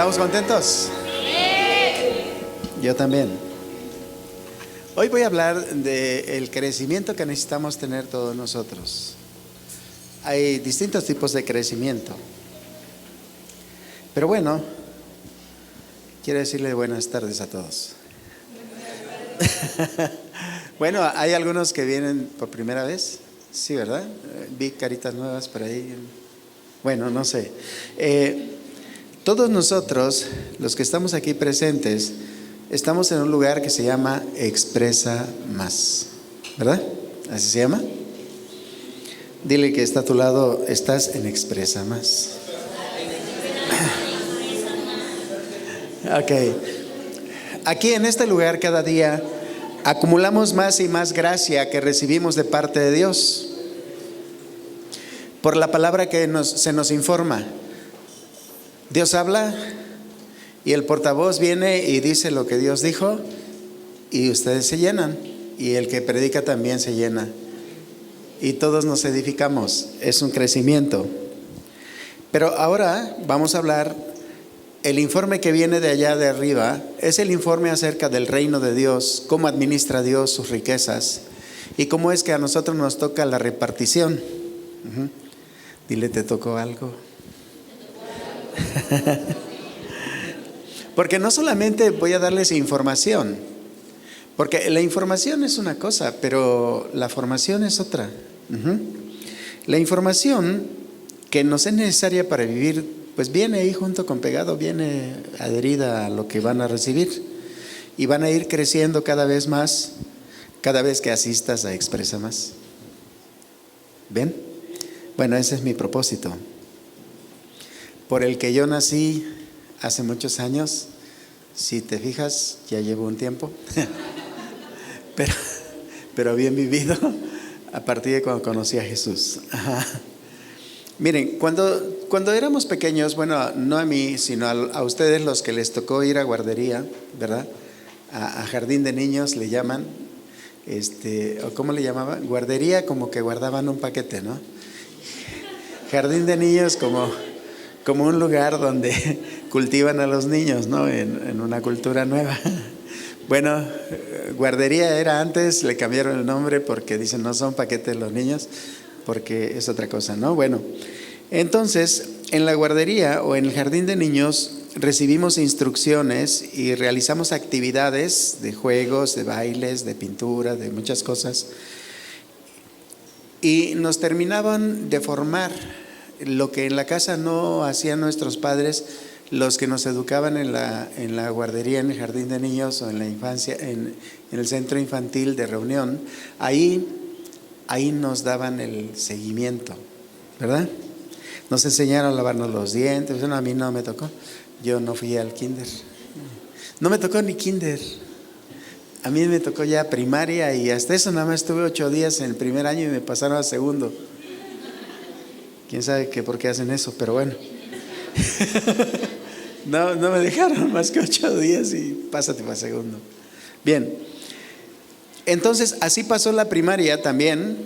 ¿Estamos contentos? Yo también. Hoy voy a hablar del crecimiento que necesitamos tener todos nosotros. Hay distintos tipos de crecimiento. Pero bueno, quiero decirle buenas tardes a todos. Bueno, hay algunos que vienen por primera vez. Sí, ¿verdad? Vi caritas nuevas por ahí. Bueno, no sé. Todos nosotros, los que estamos aquí presentes, estamos en un lugar que se llama Expresa Más, ¿verdad? ¿Así se llama? Dile que está a tu lado, estás en Expresa Más. Ok. Aquí en este lugar cada día acumulamos más y más gracia que recibimos de parte de Dios por la palabra que se nos informa. Dios habla y el portavoz viene y dice lo que Dios dijo y ustedes se llenan, y el que predica también se llena y todos nos edificamos. Es un crecimiento. Pero ahora vamos a hablar, el informe que viene de allá de arriba es el informe acerca del reino de Dios, cómo administra Dios sus riquezas y cómo es que a nosotros nos toca la repartición. Dile, ¿te tocó algo? Porque no solamente voy a darles información, porque la información es una cosa, pero la formación es otra. La información que nos es necesaria para vivir, pues viene ahí junto con pegado, viene adherida a lo que van a recibir y van a ir creciendo cada vez más, cada vez que asistas a Expresa Más. ¿Ven? Bueno, ese es mi propósito, por el que yo nací hace muchos años. Si te fijas, ya llevo un tiempo, pero bien vivido a partir de cuando conocí a Jesús. Miren, cuando éramos pequeños, bueno, no a mí, sino a ustedes los que les tocó ir a guardería, ¿verdad? A jardín de niños le llaman, o ¿cómo le llamaban? Guardería, como que guardaban un paquete, ¿no? Jardín de niños como un lugar donde cultivan a los niños, ¿no? En una cultura nueva. Bueno, guardería era antes, le cambiaron el nombre porque dicen no son paquetes los niños, porque es otra cosa, ¿no? Bueno, entonces en la guardería o en el jardín de niños recibimos instrucciones y realizamos actividades de juegos, de bailes, de pintura, de muchas cosas, y nos terminaban de formar lo que en la casa no hacían nuestros padres, los que nos educaban en la guardería, en el jardín de niños o en la infancia, en el centro infantil de reunión. Ahí nos daban el seguimiento, ¿verdad? Nos enseñaron a lavarnos los dientes. Bueno, a mí no me tocó, yo no fui al kinder, no me tocó ni kinder. A mí me tocó ya primaria, y hasta eso nada más estuve 8 días en el primer año y me pasaron al segundo. Quién sabe por qué hacen eso, pero bueno. No me dejaron más que 8 días y pásate para segundo. Bien, entonces así pasó la primaria también.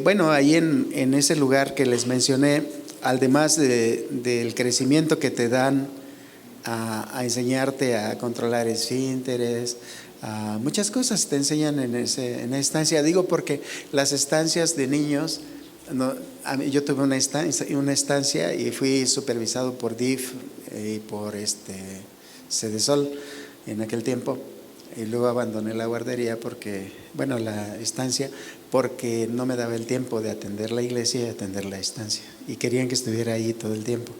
Bueno, ahí en ese lugar que les mencioné, además del crecimiento que te dan a enseñarte a controlar esfínteres, muchas cosas te enseñan en esa estancia. Digo porque las estancias de niños, yo tuve una estancia y fui supervisado por DIF y por Cedesol en aquel tiempo, y luego abandoné la guardería la estancia, porque no me daba el tiempo de atender la iglesia y atender la estancia, y querían que estuviera ahí todo el tiempo.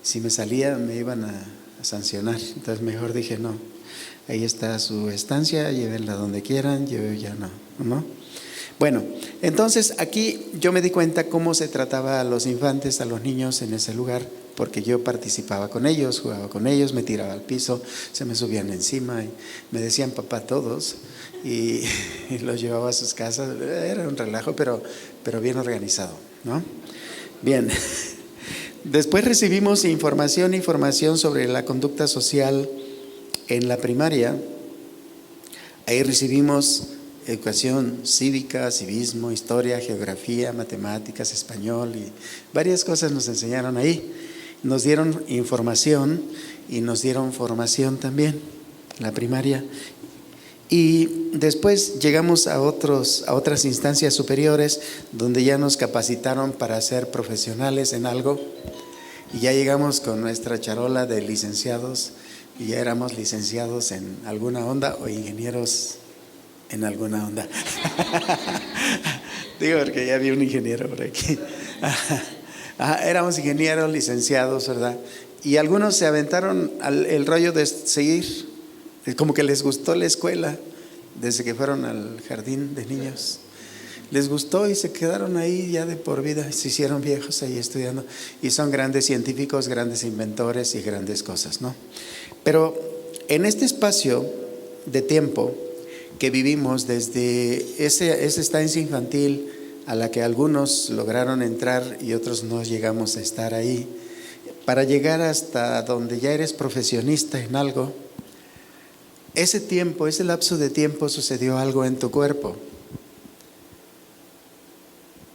Si me salía me iban a sancionar, entonces mejor dije no, ahí está su estancia, llévenla donde quieran, yo ya no. Bueno, entonces aquí yo me di cuenta cómo se trataba a los infantes, a los niños en ese lugar, porque yo participaba con ellos, jugaba con ellos, me tiraba al piso, se me subían encima y me decían papá todos, y los llevaba a sus casas. Era un relajo, pero bien organizado, ¿no? Bien, después recibimos información sobre la conducta social en la primaria. Ahí recibimos educación cívica, civismo, historia, geografía, matemáticas, español, y varias cosas nos enseñaron ahí. Nos dieron información y nos dieron formación también, la primaria. Y después llegamos a otras instancias superiores donde ya nos capacitaron para ser profesionales en algo. Y ya llegamos con nuestra charola de licenciados y ya éramos licenciados en alguna onda o ingenieros en alguna onda. Digo porque ya vi un ingeniero por aquí. Éramos ingenieros, licenciados, ¿verdad? Y algunos se aventaron el rollo de seguir, como que les gustó la escuela desde que fueron al jardín de niños. Les gustó y se quedaron ahí ya de por vida, se hicieron viejos ahí estudiando y son grandes científicos, grandes inventores y grandes cosas, ¿no? Pero en este espacio de tiempo que vivimos desde esa estancia infantil a la que algunos lograron entrar y otros no llegamos a estar ahí, para llegar hasta donde ya eres profesionista en algo, ese tiempo, ese lapso de tiempo sucedió algo en tu cuerpo.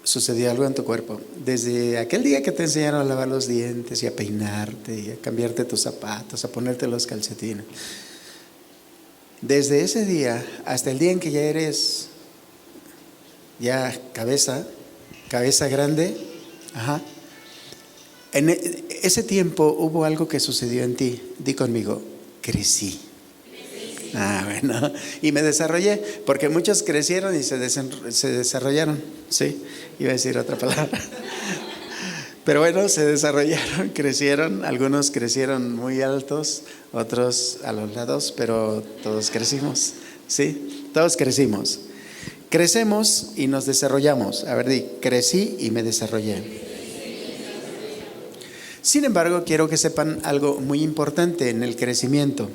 Sucedió algo en tu cuerpo. Desde aquel día que te enseñaron a lavar los dientes y a peinarte y a cambiarte tus zapatos, a ponerte los calcetines. Desde ese día hasta el día en que ya eres cabeza grande, en ese tiempo hubo algo que sucedió en ti. Di conmigo, crecí. Bueno, y me desarrollé, porque muchos crecieron y se desarrollaron, sí, iba a decir otra palabra, pero bueno, se desarrollaron, crecieron, algunos crecieron muy altos, otros a los lados, pero todos crecimos, sí, todos crecimos, crecemos y nos desarrollamos. A ver, di, crecí y me desarrollé. Sin embargo, quiero que sepan algo muy importante en el crecimiento.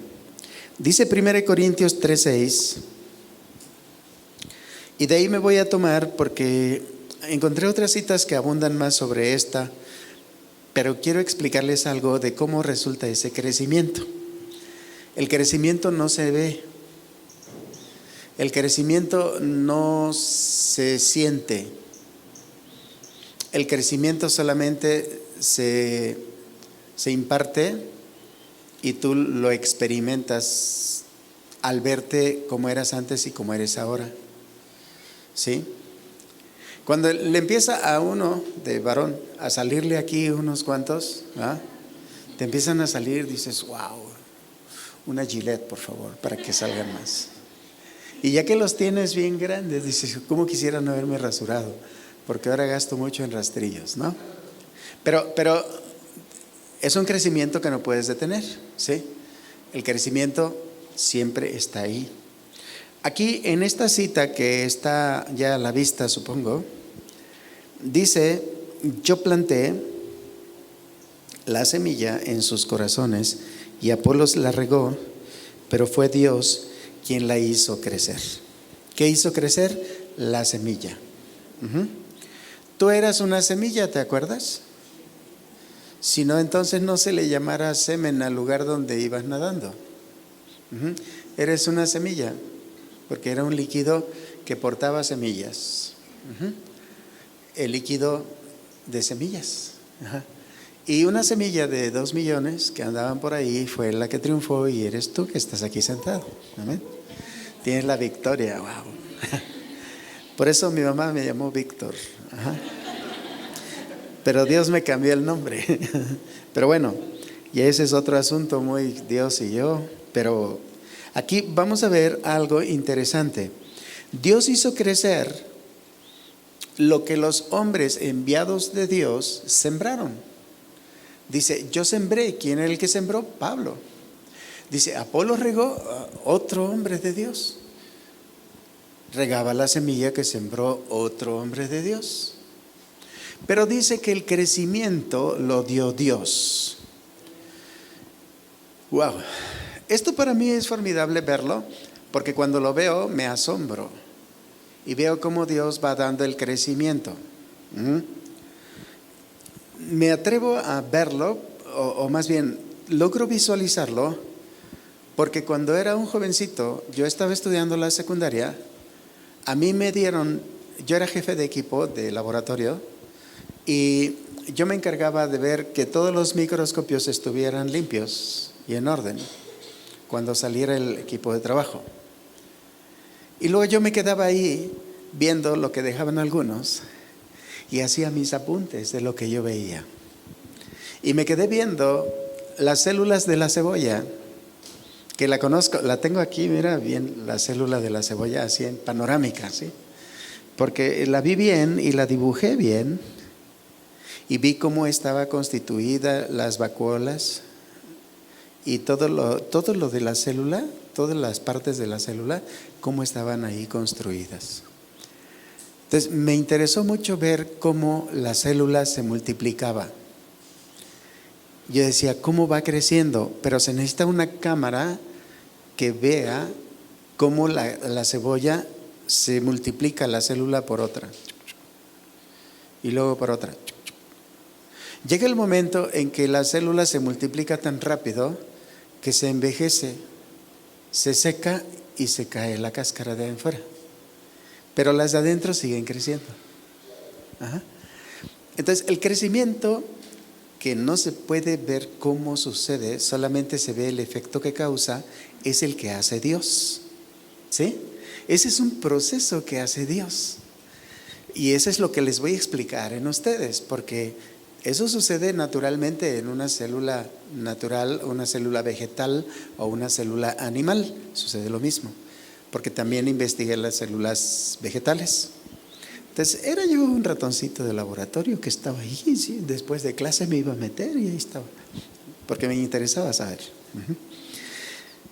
Dice 1 Corintios 3:6, y de ahí me voy a tomar porque encontré otras citas que abundan más sobre esta, pero quiero explicarles algo de cómo resulta ese crecimiento. El crecimiento no se ve, el crecimiento no se siente, el crecimiento solamente se imparte y tú lo experimentas al verte como eras antes y como eres ahora, ¿sí? Cuando le empieza a uno de varón a salirle aquí unos cuantos, te empiezan a salir, dices, wow, una Gillette por favor, para que salgan más. Y ya que los tienes bien grandes, dices, ¿cómo quisiera no haberme rasurado? Porque ahora gasto mucho en rastrillos, ¿no? Pero es un crecimiento que no puedes detener, ¿sí? El crecimiento siempre está ahí. Aquí en esta cita que está ya a la vista, supongo, dice, yo planté la semilla en sus corazones y Apolos la regó, pero fue Dios quien la hizo crecer. ¿Qué hizo crecer? La semilla. Tú eras una semilla, ¿te acuerdas? Si no, entonces no se le llamara semen al lugar donde ibas nadando. Eres una semilla, porque era un líquido que portaba semillas. El líquido de semillas. Y una semilla de 2 millones que andaban por ahí fue la que triunfó y eres tú que estás aquí sentado. Amén. Tienes la victoria, wow. Por eso mi mamá me llamó Víctor. Pero Dios me cambió el nombre. Pero bueno, y ese es otro asunto muy Dios y yo. Pero aquí vamos a ver algo interesante. Dios hizo crecer lo que los hombres enviados de Dios sembraron. Dice, yo sembré. ¿Quién era el que sembró? Pablo. Dice, Apolo regó, otro hombre de Dios. Regaba la semilla que sembró otro hombre de Dios. Pero dice que el crecimiento lo dio Dios. Wow. Esto para mí es formidable verlo, porque cuando lo veo me asombro y veo cómo Dios va dando el crecimiento. Me atrevo a verlo, o más bien logro visualizarlo, porque cuando era un jovencito, yo estaba estudiando la secundaria, a mí me dieron, yo era jefe de equipo de laboratorio, y yo me encargaba de ver que todos los microscopios estuvieran limpios y en orden cuando saliera el equipo de trabajo. Y luego yo me quedaba ahí viendo lo que dejaban algunos y hacía mis apuntes de lo que yo veía. Y me quedé viendo las células de la cebolla, que la conozco, la tengo aquí, mira bien la célula de la cebolla así en panorámica, ¿sí? Porque la vi bien y la dibujé bien y vi cómo estaba constituida las vacuolas y todo lo de la célula, todas las partes de la célula, cómo estaban ahí construidas. Entonces me interesó mucho ver cómo la célula se multiplicaba. Yo decía, ¿cómo va creciendo? Pero se necesita una cámara que vea cómo la cebolla se multiplica la célula por otra y luego por otra. Llega el momento en que la célula se multiplica tan rápido que se envejece, se seca y se cae la cáscara de afuera, pero las de adentro siguen creciendo. Ajá. Entonces el crecimiento, que no se puede ver cómo sucede, solamente se ve el efecto que causa, es el que hace Dios, ¿sí? Ese es un proceso que hace Dios. Y eso es lo que les voy a explicar en ustedes, porque eso sucede naturalmente en una célula natural, una célula vegetal o una célula animal. Sucede lo mismo, porque también investigué las células vegetales. Entonces era yo un ratoncito de laboratorio que estaba ahí, ¿sí? Después de clase me iba a meter y ahí estaba, porque me interesaba saber.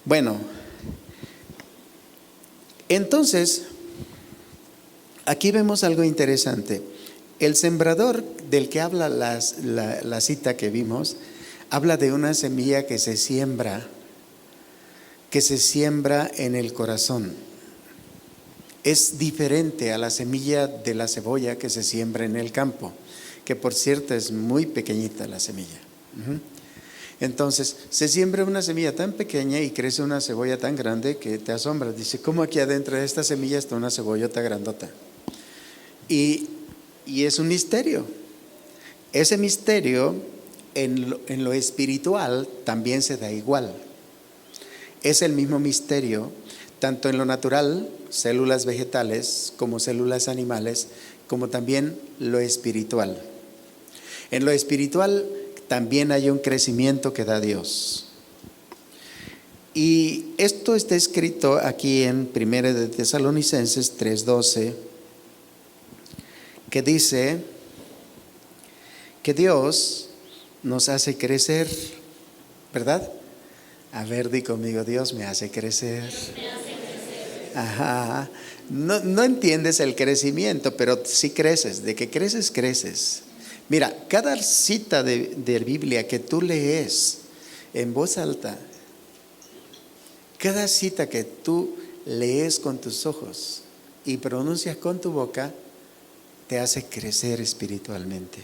Bueno, entonces aquí vemos algo interesante. El sembrador del que habla la cita que vimos, habla de una semilla que se siembra en el corazón. Es diferente a la semilla de la cebolla que se siembra en el campo, que por cierto es muy pequeñita la semilla. Entonces se siembra una semilla tan pequeña y crece una cebolla tan grande que te asombra. Dice, ¿cómo aquí adentro de esta semilla está una cebollota grandota? Y es un misterio. Ese misterio en lo espiritual también se da igual. Es el mismo misterio, tanto en lo natural, células vegetales, como células animales, como también lo espiritual. En lo espiritual también hay un crecimiento que da Dios. Y esto está escrito aquí en 1 de Tesalonicenses 3:12, que dice que Dios nos hace crecer, ¿verdad? A ver, di conmigo, Dios me hace crecer. Ajá. No entiendes el crecimiento, pero sí creces. De que creces, creces. Mira, cada cita de Biblia que tú lees en voz alta, cada cita que tú lees con tus ojos y pronuncias con tu boca, te hace crecer espiritualmente.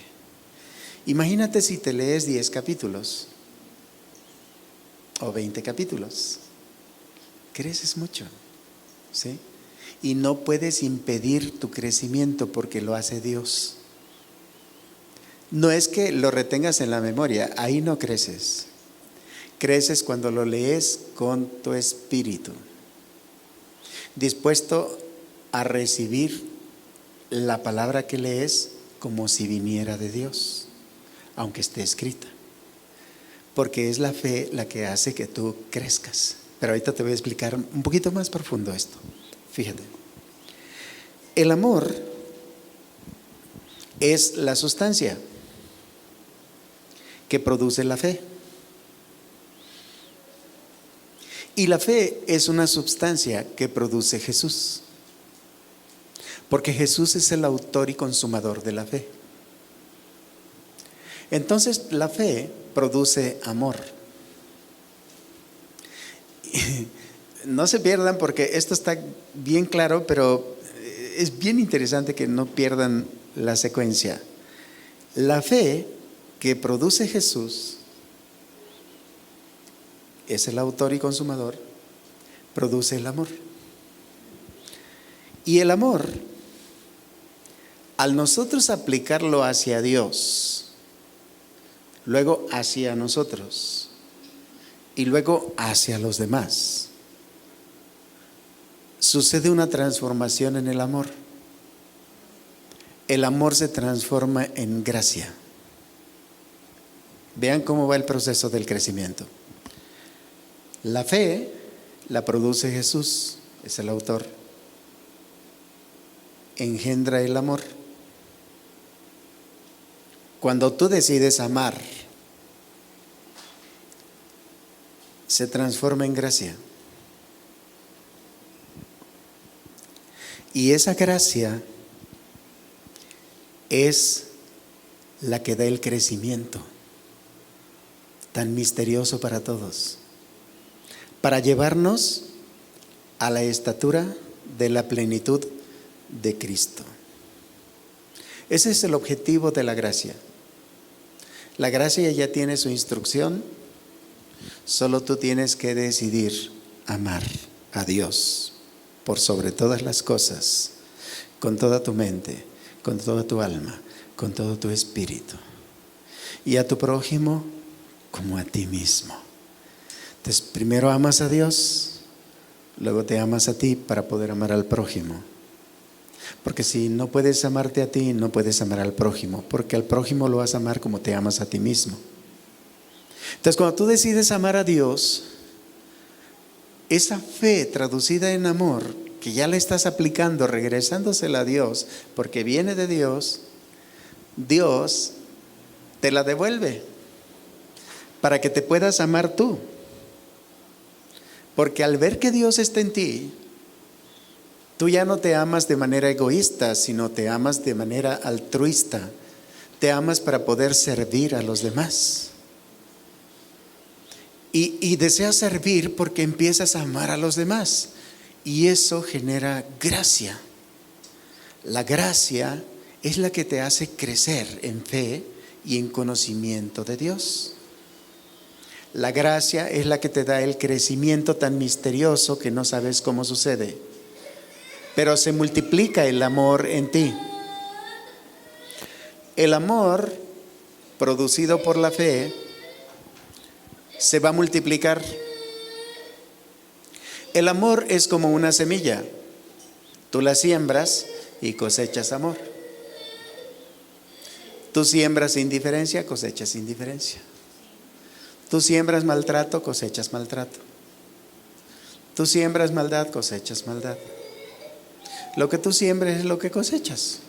Imagínate si te lees 10 capítulos o 20 capítulos. Creces mucho, ¿sí? Y no puedes impedir tu crecimiento porque lo hace Dios. No es que lo retengas en la memoria, ahí no creces. Creces cuando lo lees con tu espíritu, dispuesto a recibir la palabra que lees como si viniera de Dios, aunque esté escrita. Porque es la fe la que hace que tú crezcas. Pero ahorita te voy a explicar un poquito más profundo esto. Fíjate, el amor es la sustancia que produce la fe. Y la fe es una sustancia que produce Jesús. Porque Jesús es el autor y consumador de la fe. Entonces la fe produce amor. No se pierdan porque esto está bien claro, pero es bien interesante que no pierdan la secuencia. La fe que produce Jesús es el autor y consumador, produce el amor. Y el amor, al nosotros aplicarlo hacia Dios, luego hacia nosotros y luego hacia los demás. Sucede una transformación en el amor. El amor se transforma en gracia. Vean cómo va el proceso del crecimiento. La fe la produce Jesús, es el autor. Engendra el amor. Cuando tú decides amar, se transforma en gracia. Y esa gracia es la que da el crecimiento tan misterioso para todos, para llevarnos a la estatura de la plenitud de Cristo. Ese es el objetivo de la gracia. La gracia ya tiene su instrucción, solo tú tienes que decidir amar a Dios por sobre todas las cosas, con toda tu mente, con toda tu alma, con todo tu espíritu, y a tu prójimo como a ti mismo. Entonces, primero amas a Dios, luego te amas a ti para poder amar al prójimo. Porque si no puedes amarte a ti, no puedes amar al prójimo, porque al prójimo lo vas a amar como te amas a ti mismo. Entonces, cuando tú decides amar a Dios, esa fe traducida en amor, que ya la estás aplicando, regresándosela a Dios, porque viene de Dios, Dios te la devuelve para que te puedas amar tú. Porque al ver que Dios está en ti, tú ya no te amas de manera egoísta, sino te amas de manera altruista. Te amas para poder servir a los demás. Y deseas servir porque empiezas a amar a los demás. Y eso genera gracia. La gracia es la que te hace crecer en fe y en conocimiento de Dios. La gracia es la que te da el crecimiento tan misterioso que no sabes cómo sucede. Pero se multiplica el amor en ti. El amor producido por la fe se va a multiplicar. El amor es como una semilla. Tú la siembras y cosechas amor. Tú siembras indiferencia, cosechas indiferencia. Tú siembras maltrato, cosechas maltrato. Tú siembras maldad, cosechas maldad. Lo que tú siembres es lo que cosechas.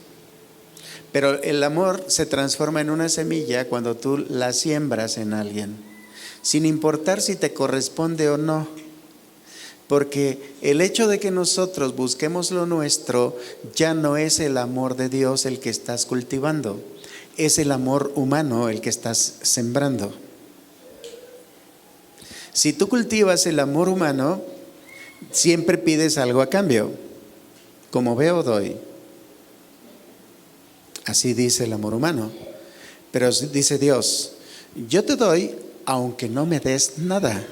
Pero el amor se transforma en una semilla cuando tú la siembras en alguien, sin importar si te corresponde o no. Porque el hecho de que nosotros busquemos lo nuestro ya no es el amor de Dios el que estás cultivando, es el amor humano el que estás sembrando. Si tú cultivas el amor humano, siempre pides algo a cambio. Como veo, doy. Así dice el amor humano. Pero dice Dios, yo te doy aunque no me des nada,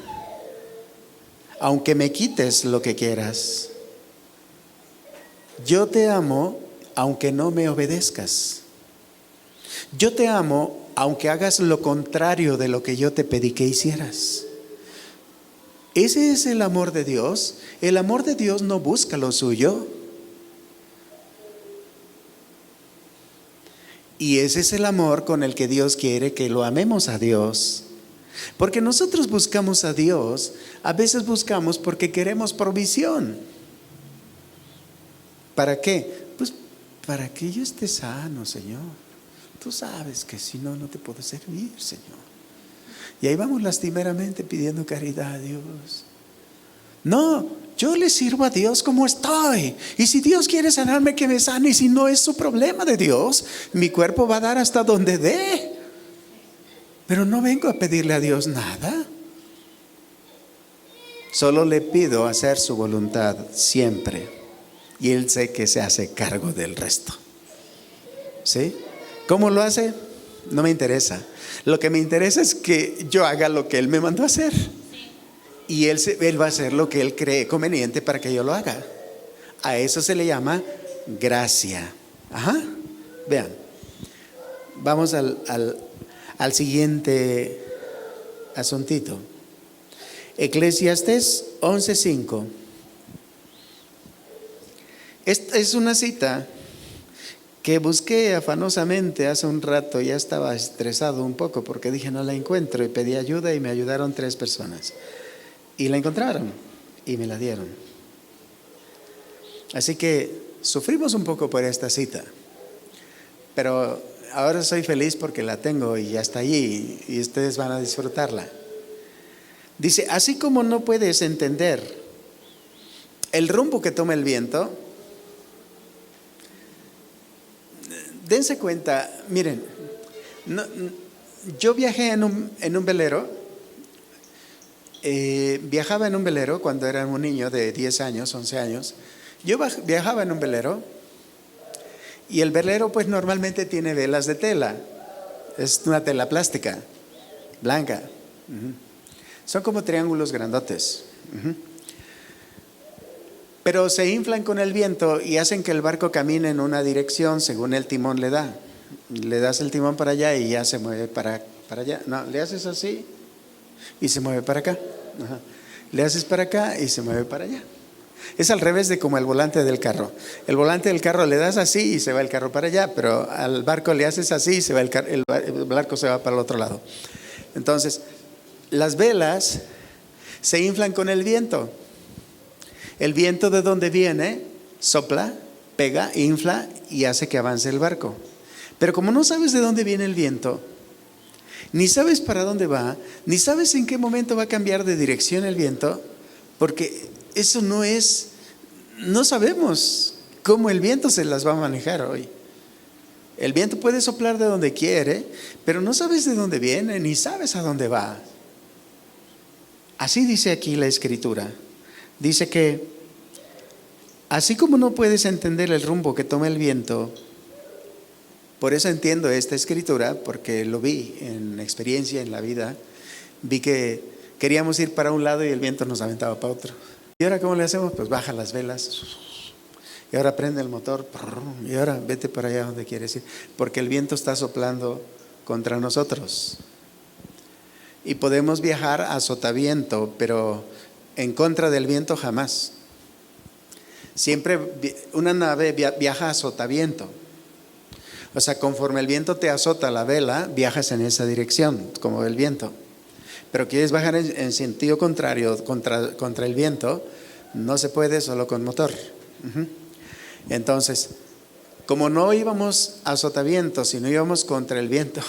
aunque me quites lo que quieras. Yo te amo aunque no me obedezcas. Yo te amo aunque hagas lo contrario de lo que yo te pedí que hicieras. Ese es el amor de Dios. El amor de Dios no busca lo suyo. Y ese es el amor con el que Dios quiere que lo amemos a Dios. Porque nosotros buscamos a Dios, a veces buscamos porque queremos provisión. ¿Para qué? Pues para que yo esté sano, Señor. Tú sabes que si no, no te puedo servir, Señor. Y ahí vamos lastimeramente pidiendo caridad a Dios. No, yo le sirvo a Dios como estoy. Y si Dios quiere sanarme, que me sane. Y si no, es su problema de Dios. Mi cuerpo va a dar hasta donde dé. Pero no vengo a pedirle a Dios nada. Solo le pido hacer su voluntad siempre. Y Él sé que se hace cargo del resto. ¿Sí? ¿Cómo lo hace? No me interesa. Lo que me interesa es que yo haga lo que Él me mandó a hacer. Y Él va a hacer lo que Él cree conveniente para que yo lo haga. A eso se le llama gracia. Ajá. Vean. Vamos al siguiente asuntito. Eclesiastés 11:5. Esta es una cita que busqué afanosamente hace un rato. Ya estaba estresado un poco porque dije no la encuentro, y pedí ayuda y me ayudaron 3 personas y la encontraron y me la dieron. Así que sufrimos un poco por esta cita, pero ahora soy feliz porque la tengo y ya está allí y ustedes van a disfrutarla. Dice, así como no puedes entender el rumbo que toma el viento, dense cuenta, miren, yo viajé en un velero, viajaba en un velero cuando era un niño de 10 años, 11 años. Yo viajaba en un velero y el velero pues normalmente tiene velas de tela, es una tela plástica, blanca. Son como triángulos grandotes. Pero se inflan con el viento y hacen que el barco camine en una dirección según el timón le da. Le das el timón para allá y ya se mueve para allá. No, le haces así y se mueve para acá. Le haces para acá y se mueve para allá. Es al revés de como el volante del carro. El volante del carro le das así y se va el carro para allá, pero al barco le haces así y se va el barco se va para el otro lado. Entonces, las velas se inflan con el viento. El viento de donde viene, sopla, pega, infla y hace que avance el barco. Pero como no sabes de dónde viene el viento, ni sabes para dónde va, ni sabes en qué momento va a cambiar de dirección el viento, porque eso no sabemos cómo el viento se las va a manejar hoy. El viento puede soplar de donde quiere, pero no sabes de dónde viene, ni sabes a dónde va. Así dice aquí la Escritura. Dice que así como no puedes entender el rumbo que toma el viento, por eso entiendo esta Escritura, porque lo vi en experiencia en la vida. Vi que queríamos ir para un lado y el viento nos aventaba para otro. ¿Y ahora cómo le hacemos? Pues baja las velas y ahora prende el motor y ahora vete para allá donde quieres ir, porque el viento está soplando contra nosotros. Y podemos viajar a sotaviento, pero en contra del viento jamás. Siempre una nave viaja a sotaviento. O sea, conforme el viento te azota la vela, viajas en esa dirección, como el viento. Pero quieres bajar en sentido contrario, contra el viento, no se puede, solo con motor. Entonces, como no íbamos a sotaviento, sino íbamos contra el viento,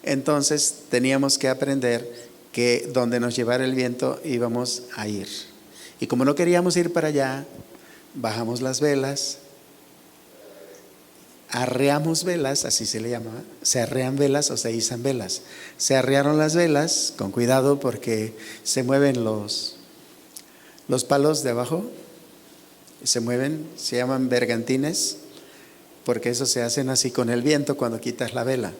entonces teníamos que aprender que donde nos llevara el viento íbamos a ir. Y como no queríamos ir para allá, bajamos las velas, arreamos velas, así se le llama, se arrean velas o se izan velas. Se arrearon las velas, con cuidado porque se mueven los palos de abajo, se mueven, se llaman bergantines, porque eso se hacen así con el viento cuando quitas la vela.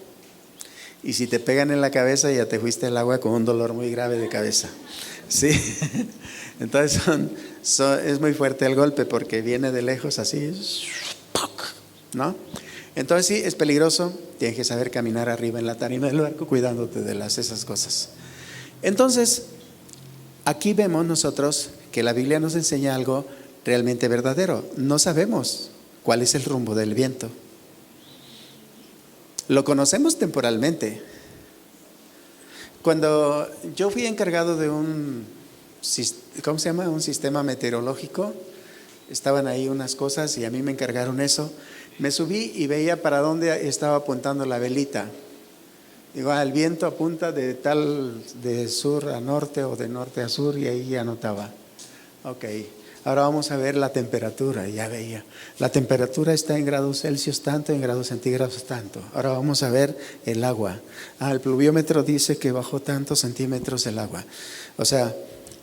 Y si te pegan en la cabeza ya te fuiste al agua con un dolor muy grave de cabeza. ¿Sí? Entonces es muy fuerte el golpe porque viene de lejos así, ¿no? Entonces sí, es peligroso, tienes que saber caminar arriba en la tarima del barco cuidándote de esas cosas. Entonces, aquí vemos nosotros que la Biblia nos enseña algo realmente verdadero. No sabemos cuál es el rumbo del viento. Lo conocemos temporalmente. Cuando yo fui encargado de un sistema meteorológico, estaban ahí unas cosas y a mí me encargaron eso. Me subí y veía para dónde estaba apuntando la velita. Digo, el viento apunta de sur a norte o de norte a sur, y ahí anotaba. Ok, ahora vamos a ver la temperatura. Ya veía, la temperatura está en grados Celsius tanto, en grados centígrados tanto. Ahora vamos a ver el agua. El pluviómetro dice que bajó tantos centímetros el agua. O sea,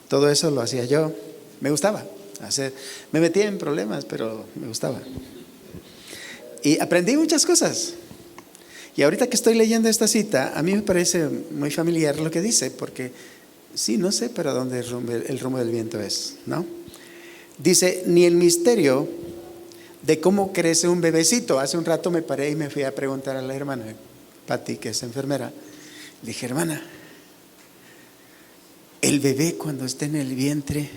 todo eso lo hacía yo. Me gustaba hacer. Me metía en problemas, pero me gustaba. Y aprendí muchas cosas. Y ahorita que estoy leyendo esta cita, a mí me parece muy familiar lo que dice, porque sí, no sé para dónde el rumbo del viento es, ¿no? Dice, ni el misterio de cómo crece un bebecito. Hace un rato me paré y me fui a preguntar a la hermana Patti, que es enfermera, Le dije, hermana, el bebé cuando está en el vientre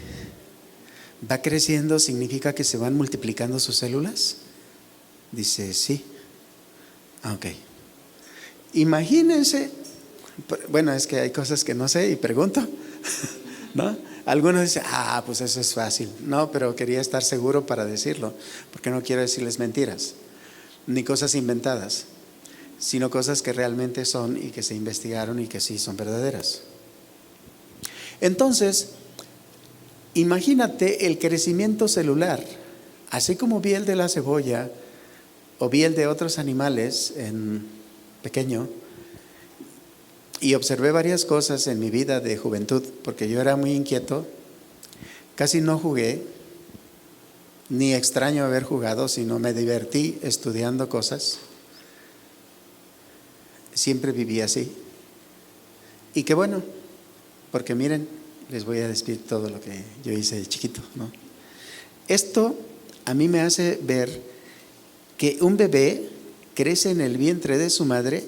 va creciendo, ¿significa que se van multiplicando sus células? Dice, sí. Ok. Imagínense, bueno, es que hay cosas que no sé y pregunto, ¿no? Algunos dicen, pues eso es fácil. No, pero quería estar seguro para decirlo, porque no quiero decirles mentiras, ni cosas inventadas, sino cosas que realmente son y que se investigaron y que sí son verdaderas. Entonces, imagínate el crecimiento celular, así como vi el de la cebolla o vi el de otros animales en pequeño, y observé varias cosas en mi vida de juventud, porque yo era muy inquieto, casi no jugué, ni extraño haber jugado, sino me divertí estudiando cosas. Siempre viví así. Y qué bueno, porque miren, les voy a decir todo lo que yo hice de chiquito, ¿no? Esto a mí me hace ver que un bebé crece en el vientre de su madre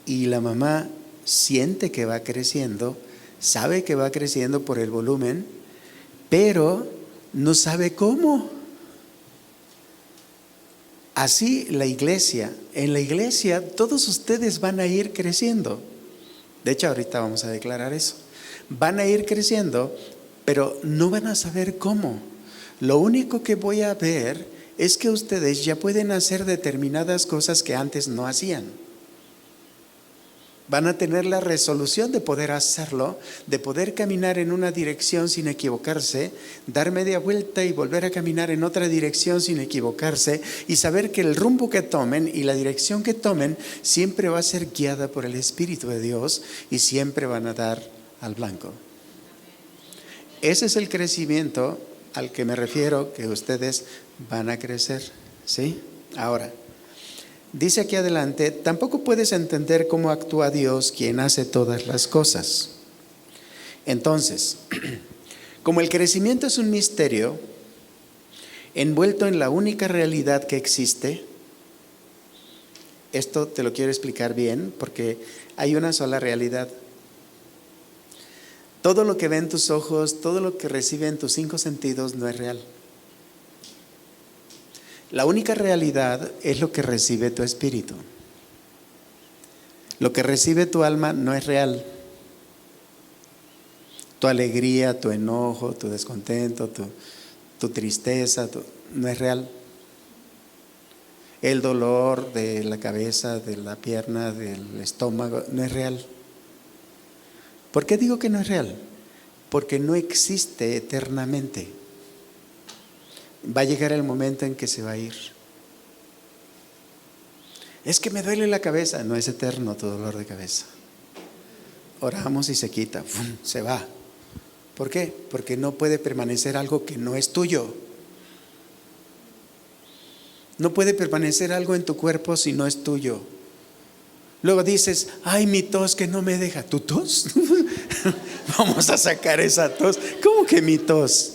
y la mamá siente que va creciendo, sabe que va creciendo por el volumen, pero no sabe cómo. Así la iglesia, en la iglesia todos ustedes van a ir creciendo. De hecho, ahorita vamos a declarar eso. Van a ir creciendo, pero no van a saber cómo. Lo único que voy a ver es que ustedes ya pueden hacer determinadas cosas que antes no hacían. Van a tener la resolución de poder hacerlo, de poder caminar en una dirección sin equivocarse, dar media vuelta y volver a caminar en otra dirección sin equivocarse, y saber que el rumbo que tomen y la dirección que tomen siempre va a ser guiada por el Espíritu de Dios y siempre van a dar al blanco. Ese es el crecimiento al que me refiero, que ustedes van a crecer, ¿sí? Ahora, dice aquí adelante, tampoco puedes entender cómo actúa Dios, quien hace todas las cosas. Entonces, como el crecimiento es un misterio envuelto en la única realidad que existe, esto te lo quiero explicar bien porque hay una sola realidad. Todo lo que ven tus ojos, todo lo que reciben tus 5 sentidos no es real. La única realidad es lo que recibe tu espíritu. Lo que recibe tu alma no es real. Tu alegría, tu enojo, tu descontento, tu tristeza, no es real. El dolor de la cabeza, de la pierna, del estómago, no es real. ¿Por qué digo que no es real? Porque no existe eternamente. Va a llegar el momento en que se va a ir. Es que me duele la cabeza. No es eterno tu dolor de cabeza. Oramos y se quita, se va. ¿Por qué? Porque no puede permanecer algo que no es tuyo. No puede permanecer algo en tu cuerpo si no es tuyo. Luego dices, ay, mi tos que no me deja. ¿Tu tos? Vamos a sacar esa tos. ¿Cómo que mi tos?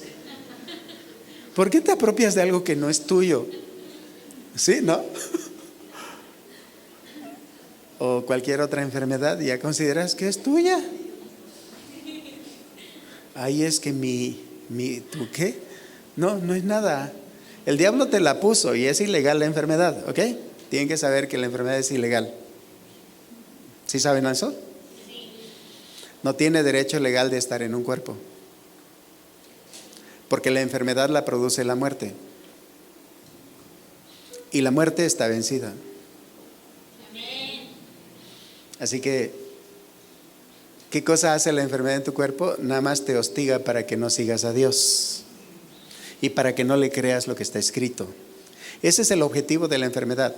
¿Por qué te apropias de algo que no es tuyo? ¿Sí, no? O cualquier otra enfermedad, ¿ya consideras que es tuya? Ahí es que ¿tú qué? No, no es nada. El diablo te la puso y es ilegal la enfermedad, ¿ok? Tienen que saber que la enfermedad es ilegal. ¿Sí saben eso? No tiene derecho legal de estar en un cuerpo. Porque la enfermedad la produce la muerte. Y la muerte está vencida. Así que, ¿qué cosa hace la enfermedad en tu cuerpo? Nada más te hostiga para que no sigas a Dios y para que no le creas lo que está escrito. Ese es el objetivo de la enfermedad.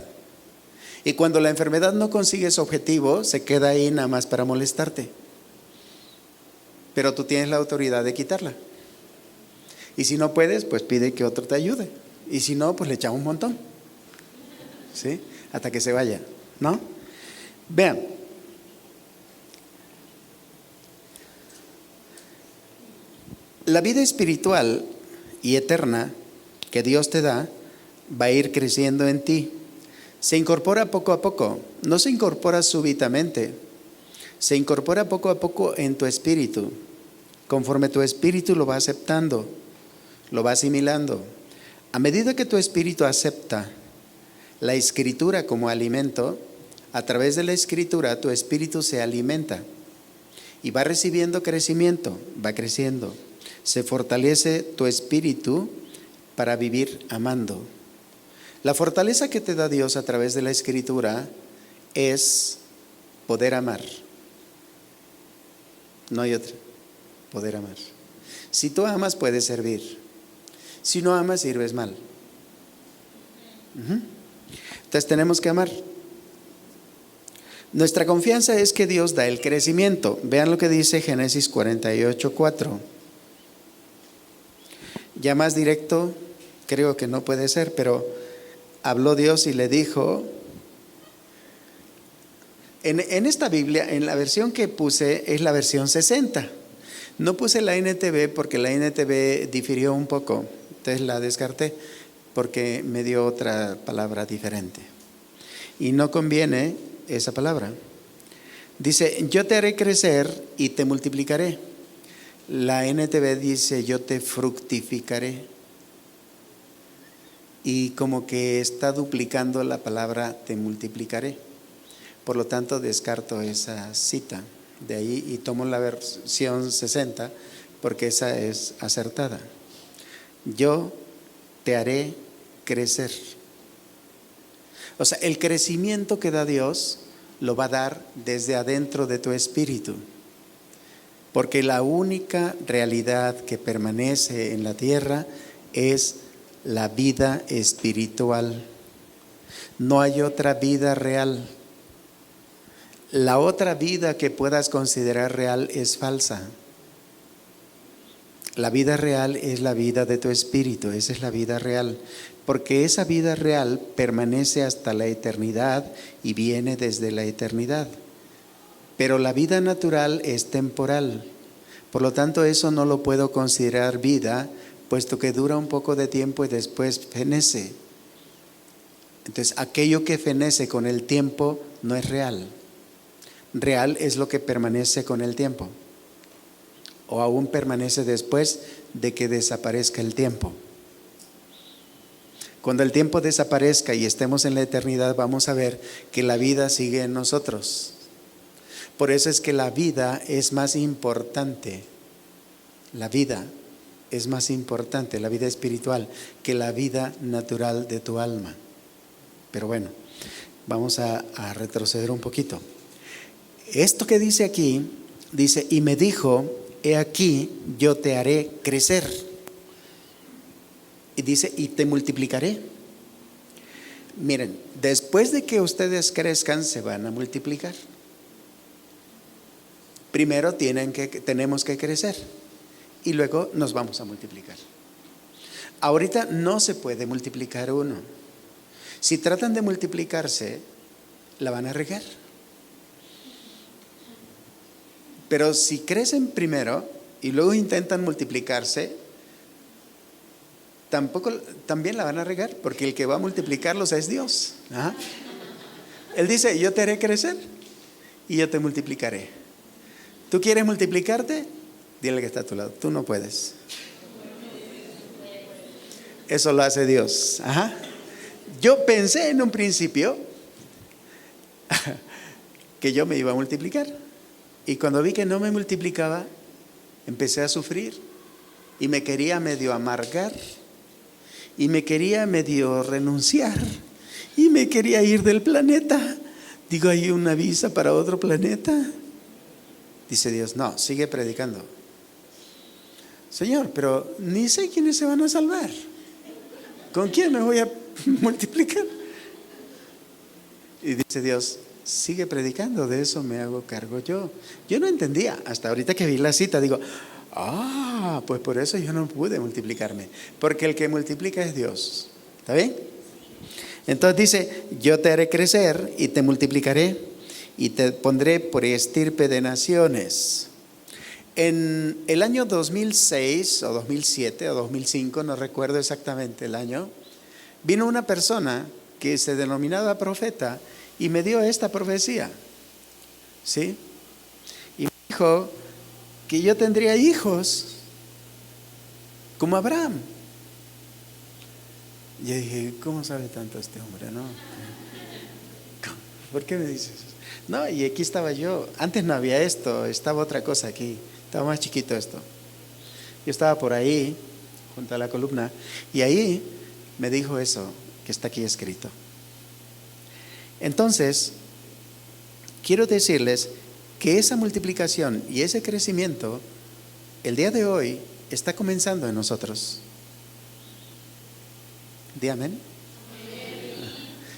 Y cuando la enfermedad no consigue su objetivo, se queda ahí nada más para molestarte. Pero tú tienes la autoridad de quitarla. Y si no puedes, pues pide que otro te ayude. Y si no, pues le echamos un montón. ¿Sí? Hasta que se vaya, ¿no? Vean. La vida espiritual y eterna que Dios te da va a ir creciendo en ti. Se incorpora poco a poco, no se incorpora súbitamente, Se incorpora poco a poco en tu espíritu. Conforme tu espíritu lo va aceptando, lo va asimilando. A medida que tu espíritu acepta la escritura como alimento, a través de la escritura tu espíritu se alimenta y va recibiendo crecimiento, va creciendo. Se fortalece tu espíritu para vivir amando. La fortaleza que te da Dios a través de la escritura es poder amar. No hay otra, poder amar. Si tú amas, puedes servir. Si no amas, sirves mal. Entonces tenemos que amar. Nuestra confianza es que Dios da el crecimiento. Vean lo que dice Génesis 48:4. Ya más directo, creo que no puede ser, pero habló Dios y le dijo. En esta Biblia, en la versión que puse, es la versión 60. No puse la NTV porque la NTV difirió un poco, entonces la descarté porque me dio otra palabra diferente. Y no conviene esa palabra. Dice, yo te haré crecer y te multiplicaré. La NTV dice, yo te fructificaré. Y como que está duplicando la palabra te multiplicaré. Por lo tanto, descarto esa cita de ahí y tomo la versión 60 porque esa es acertada. Yo te haré crecer. O sea, el crecimiento que da Dios lo va a dar desde adentro de tu espíritu. Porque la única realidad que permanece en la tierra es la vida espiritual. No hay otra vida real. La otra vida que puedas considerar real es falsa. La vida real es la vida de tu espíritu, esa es la vida real, porque esa vida real permanece hasta la eternidad y viene desde la eternidad. Pero la vida natural es temporal, por lo tanto eso no lo puedo considerar vida, puesto que dura un poco de tiempo y después fenece. Entonces aquello que fenece con el tiempo no es real. Real es lo que permanece con el tiempo, o aún permanece después de que desaparezca el tiempo. Cuando el tiempo desaparezca y estemos en la eternidad, vamos a ver que la vida sigue en nosotros. Por eso es que la vida es más importante. La vida es más importante, la vida espiritual, que la vida natural de tu alma. Pero bueno, vamos a retroceder un poquito. Esto que dice aquí, dice, y me dijo, he aquí, yo te haré crecer. Y dice, y te multiplicaré. Miren, después de que ustedes crezcan, se van a multiplicar. Primero tenemos que crecer y luego nos vamos a multiplicar. Ahorita no se puede multiplicar uno. Si tratan de multiplicarse, la van a regar. Pero si crecen primero y luego intentan multiplicarse, también la van a regar, porque el que va a multiplicarlos es Dios. ¿Ah? Él dice, yo te haré crecer y yo te multiplicaré. ¿Tú quieres multiplicarte? Dile que está a tu lado, tú no puedes. Eso lo hace Dios. Ajá. Yo pensé en un principio que yo me iba a multiplicar. Y cuando vi que no me multiplicaba, empecé a sufrir y me quería medio amargar y me quería medio renunciar y me quería ir del planeta. Digo, ¿hay una visa para otro planeta? Dice Dios, no, sigue predicando. Señor, pero ni sé quiénes se van a salvar. ¿Con quién me voy a multiplicar? Y dice Dios, sigue predicando, de eso me hago cargo yo. Yo no entendía, hasta ahorita que vi la cita, digo, pues por eso yo no pude multiplicarme, porque el que multiplica es Dios. ¿Está bien? Entonces dice, yo te haré crecer y te multiplicaré y te pondré por estirpe de naciones. En el año 2006 o 2007 o 2005, no recuerdo exactamente el año, vino una persona que se denominaba profeta y me dio esta profecía, ¿sí? dijo que yo tendría hijos como Abraham. Yo dije, ¿cómo sabe tanto este hombre, no? ¿Por qué me dices eso? No, y aquí estaba yo. Antes no había esto, estaba otra cosa aquí. Estaba más chiquito esto. Yo estaba por ahí, junto a la columna, y ahí me dijo eso que está aquí escrito. Entonces, quiero decirles que esa multiplicación y ese crecimiento, el día de hoy, está comenzando en nosotros. ¿Di amén?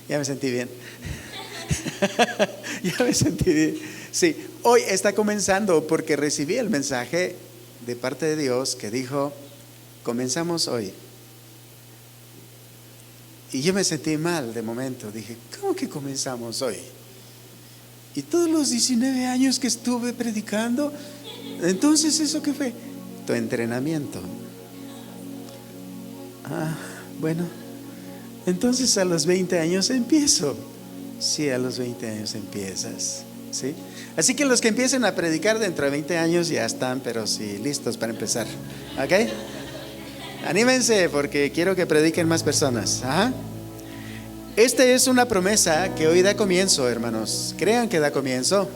Ya me sentí bien. Ya me sentí bien. Sí, hoy está comenzando porque recibí el mensaje de parte de Dios que dijo, comenzamos hoy. Y yo me sentí mal de momento. Dije, ¿cómo que comenzamos hoy? Y todos los 19 años que estuve predicando, entonces ¿eso qué fue? Tu entrenamiento. Bueno, entonces a los 20 años empiezo. Sí, a los 20 años empiezas, ¿sí? Así que los que empiecen a predicar dentro de 20 años ya están, pero sí, listos para empezar. ¿Ok? Anímense porque quiero que prediquen más personas. Ajá. Esta es una promesa que hoy da comienzo, hermanos. Crean que da comienzo.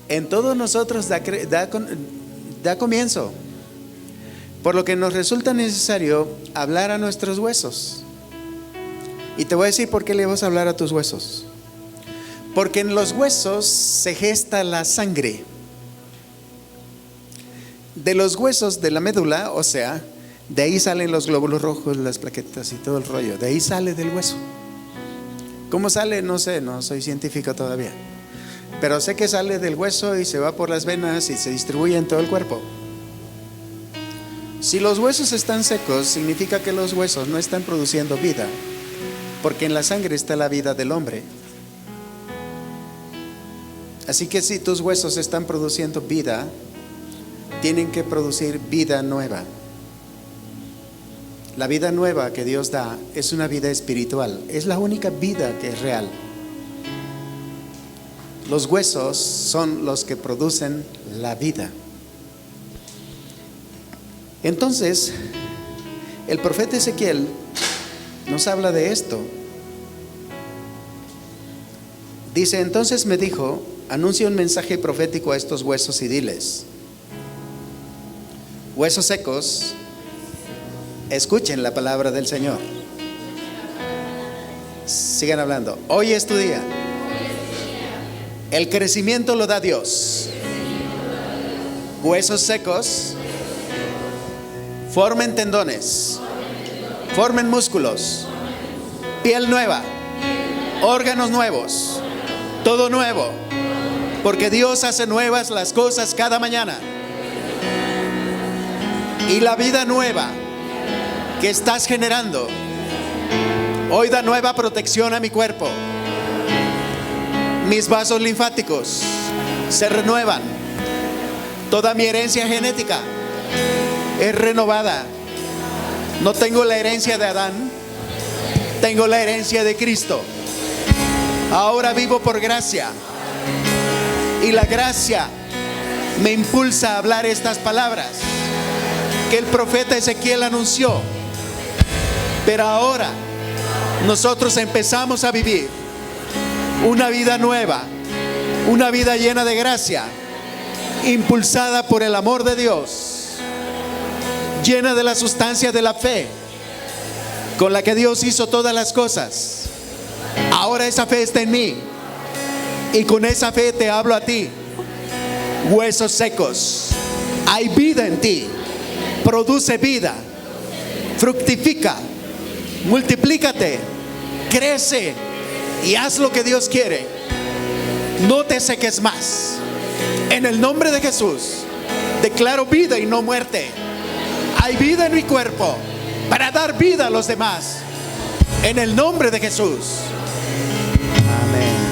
En todos nosotros da comienzo. Por lo que nos resulta necesario hablar a nuestros huesos. Y te voy a decir por qué le vas a hablar a tus huesos. Porque en los huesos se gesta la sangre. De los huesos de la médula, o sea, de ahí salen los glóbulos rojos, las plaquetas y todo el rollo. De ahí sale del hueso. ¿Cómo sale? No sé, no soy científico todavía. Pero sé que sale del hueso y se va por las venas y se distribuye en todo el cuerpo. Si los huesos están secos, significa que los huesos no están produciendo vida. Porque en la sangre está la vida del hombre. Así que si tus huesos están produciendo vida, tienen que producir vida nueva. La vida nueva que Dios da es una vida espiritual. Es la única vida que es real. Los huesos son los que producen la vida. Entonces, el profeta Ezequiel nos habla de esto. Dice, entonces me dijo, anuncia un mensaje profético a estos huesos y diles: huesos secos, escuchen la palabra del Señor. Sigan hablando. Hoy es tu día. El crecimiento lo da Dios. Huesos secos formen tendones, formen músculos, piel nueva, órganos nuevos, todo nuevo, porque Dios hace nuevas las cosas cada mañana. Y la vida nueva que estás generando hoy da nueva protección a mi cuerpo. Mis vasos linfáticos se renuevan. Toda mi herencia genética es renovada. No tengo la herencia de Adán, tengo la herencia de Cristo. Ahora vivo por gracia, y la gracia me impulsa a hablar estas palabras que el profeta Ezequiel anunció. Pero ahora nosotros empezamos a vivir una vida nueva, una vida llena de gracia, impulsada por el amor de Dios, llena de la sustancia de la fe con la que Dios hizo todas las cosas. Ahora esa fe está en mí, y con esa fe te hablo a ti. Huesos secos, hay vida en ti. Produce vida, fructifica, multiplícate, crece y haz lo que Dios quiere. No te seques más. En el nombre de Jesús declaro vida y no muerte. Hay vida en mi cuerpo para dar vida a los demás. En el nombre de Jesús. Amén.